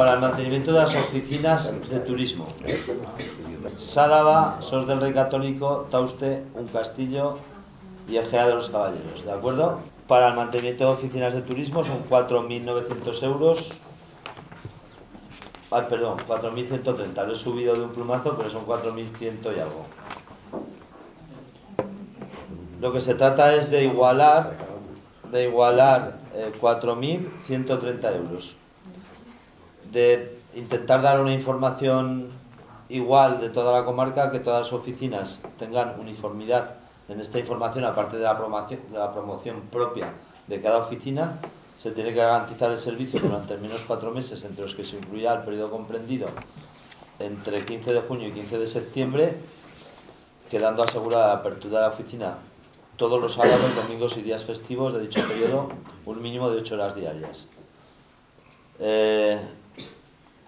para el mantenimiento de las oficinas de turismo. Sádava, Sos del Rey Católico, Tauste, Un Castillo y Egea de los Caballeros, ¿de acuerdo? Para el mantenimiento de oficinas de turismo son 4.900 euros. Ah, perdón, 4.130, lo he subido de un plumazo, pero son 4.100 y algo. Lo que se trata es de igualar 4.130 euros. De intentar dar una información igual de toda la comarca, que todas las oficinas tengan uniformidad en esta información, aparte de la promoción propia de cada oficina. Se tiene que garantizar el servicio durante al menos 4 meses, entre los que se incluya el periodo comprendido entre 15 de junio y 15 de septiembre, quedando asegurada la apertura de la oficina todos los sábados, domingos y días festivos de dicho periodo, un mínimo de 8 horas diarias.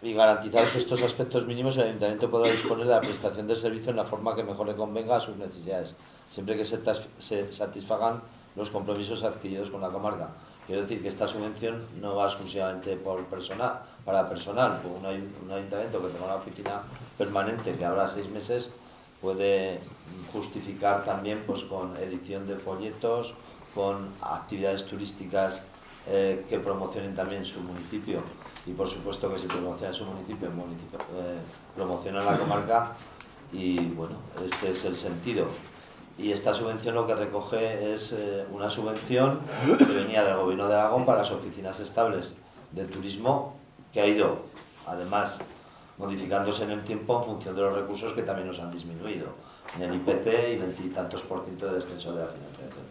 Y garantizados estos aspectos mínimos, el Ayuntamiento podrá disponer de la prestación del servicio en la forma que mejor le convenga a sus necesidades, siempre que se satisfagan los compromisos adquiridos con la comarca. Quiero decir que esta subvención no va exclusivamente para personal. Un ayuntamiento que tenga una oficina permanente que abra 6 meses puede justificar también, pues, con edición de folletos, con actividades turísticas que promocionen también su municipio, y por supuesto que si promociona su municipio, promociona la comarca. Y bueno, este es el sentido. Y esta subvención lo que recoge es una subvención que venía del Gobierno de Aragón para las oficinas estables de turismo, que ha ido además modificándose en el tiempo en función de los recursos que también nos han disminuido en el IPC y 20 y tantos % de descenso de la financiación.